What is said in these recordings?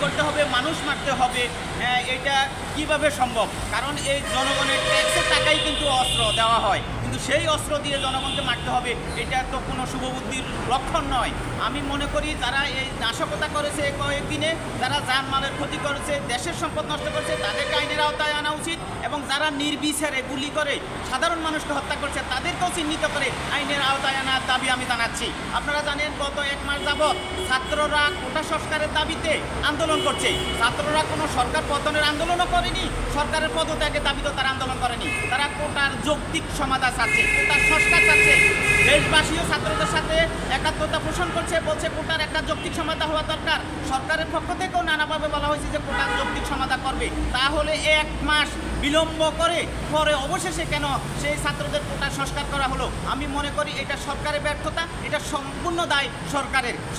করতে হবে, মানুষ মারতে হবে, এটা কিভাবে সম্ভব? কারণ এই জনগণের ট্যাক্সের টাকাই কিন্তু অস্ত্র দেওয়া হয়, কিন্তু সেই অস্ত্র দিয়ে জনগণকে মারতে হবে, এটা তো কোনো শুভবুদ্ধির লক্ষণ নয়। আমি মনে করি যারা এই নাশকতা করেছে কয়েকদিনে, যারা জানমালের ক্ষতি করেছে, দেশের সম্পদ নষ্ট করেছে, তাদেরকে আইনের আওতায় আনা উচিত, এবং যারা নির্বিচারে গুলি করে সাধারণ মানুষকে হত্যা করছে তাদেরকেও চিহ্নিত করে আইনের আওতায় আনার দাবি আমি জানাচ্ছি। আপনারা জানেন গত 1 মাস যাবৎ ছাত্ররা কোটা সংস্কারের দাবিতে আন্দোলন করছে। ছাত্ররা কোনো সরকার পতনের আন্দোলনও করেনি, সরকারের পদত্যাগের দাবিতেও তারা আন্দোলন করেনি। তারা কোটার যৌক্তিক সমাধান চাচ্ছে, কোটার সংস্কার চাচ্ছে। দেশবাসীও ছাত্রদের সাথে একাত্মতা পোষণ করছে, বলছে কোটার একটা যৌক্তিক সমাধান হওয়া দরকার। সরকারের পক্ষ থেকেও নানাভাবে বলা হয়েছে যে কোটার যৌক্তিক সমাধান করবে। তাহলে 1 মাস বিলম্ব করে পরে অবশেষে কেন সেই ছাত্রদের কোটা সংস্কার করা হলো? আমি মনে করি এটা সরকারের ব্যর্থতা, এটা সম্পূর্ণ দায়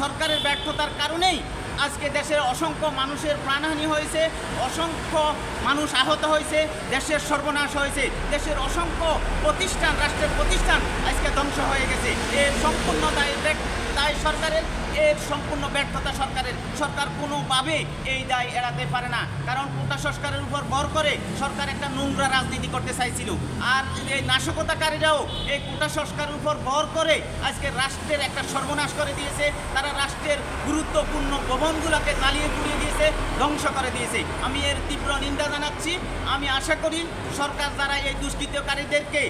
সরকারের ব্যর্থতার কারণেই আজকে দেশের অসংখ্য মানুষের প্রাণহানি হয়েছে, অসংখ্য মানুষ আহত হয়েছে, দেশের সর্বনাশ হয়েছে, দেশের অসংখ্য প্রতিষ্ঠান, রাষ্ট্রের প্রতিষ্ঠান আজকে ধ্বংস হয়ে গেছে। এর সম্পূর্ণ দায় সরকারের, এর সম্পূর্ণ ব্যর্থতা সরকারের। সরকার কোনোভাবে এই দায় এড়াতে পারে না, কারণ কোটা সংস্কারের উপর ভর করে সরকার একটা নোংরা রাজনীতি করতে চাইছিল। আর এই নাশকতাকারীরাও এই কোটা সংস্কারের উপর ভর করে আজকে রাষ্ট্রের একটা সর্বনাশ করে দিয়েছে। তারা রাষ্ট্রের গুরুত্বপূর্ণ ভবনগুলোকে জ্বালিয়ে পুড়িয়ে দিয়েছে, ধ্বংস করে দিয়েছে। আমি এর তীব্র নিন্দা জানাচ্ছি। আমি আশা করি সরকার যারা এই দুষ্কৃতকারীদেরকে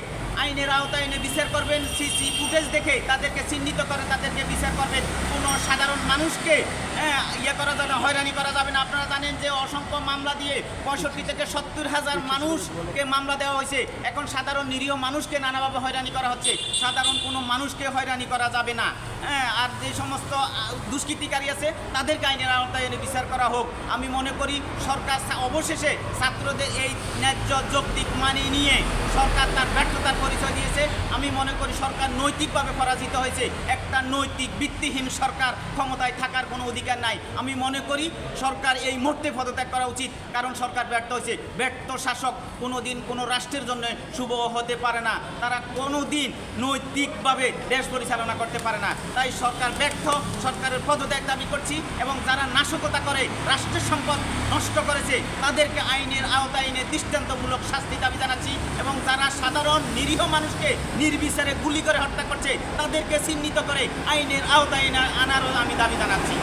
আইনের আওতায় এনে বিচার করবেন, সিসি ফুটেজ দেখে তাদেরকে চিহ্নিত করে তাদেরকে বিচার করবেন। কোনো সাধারণ মানুষকে করা যাবে না, হয়রানি করা যাবে না। আপনারা জানেন যে অসংখ্য মামলা দিয়ে 65 থেকে 70 হাজার মানুষকে মামলা দেওয়া হয়েছে। এখন সাধারণ নিরীহ মানুষকে নানাভাবে হয়রানি করা হচ্ছে। সাধারণ কোনো মানুষকে হয়রানি করা যাবে না। আর যে সমস্ত দুষ্কৃতিকারী আছে তাদেরকে আইনের আওতায় এনে বিচার করা হোক। আমি মনে করি সরকার অবশেষে ছাত্রদের এই ন্যায্য যৌক্তিক মানি নিয়ে সরকার তার ব্যর্থতার পরিচয় দিয়েছে। আমি মনে করি সরকার নৈতিকভাবে পরাজিত হয়েছে। একটা নৈতিক ভিত্তিহীন সরকার ক্ষমতায় থাকার কোনো অধিকার নাই। আমি মনে করি সরকার এই মুহূর্তে পদত্যাগ করা উচিত, কারণ সরকার ব্যর্থ হয়েছে। ব্যর্থ শাসক কোনো দিন কোনো রাষ্ট্রের জন্য শুভ হতে পারে না, তারা কোনো দিন নৈতিকভাবে দেশ পরিচালনা করতে পারে না। তাই সরকার ব্যর্থ, সরকারের পদত্যাগ দাবি করছি, এবং যারা নাশকতা করে রাষ্ট্রের সম্পদ নষ্ট করেছে তাদেরকে আইনের আওতায় এনে দৃষ্টান্তমূলক শাস্তি দাবি জানাচ্ছি, এবং যারা সাধারণ নিরীহ মানুষকে নির্বিচারে গুলি করে হত্যা করছে তাদেরকে চিহ্নিত করে আইনের আওতায় আনারও আমি দাবি জানাচ্ছি।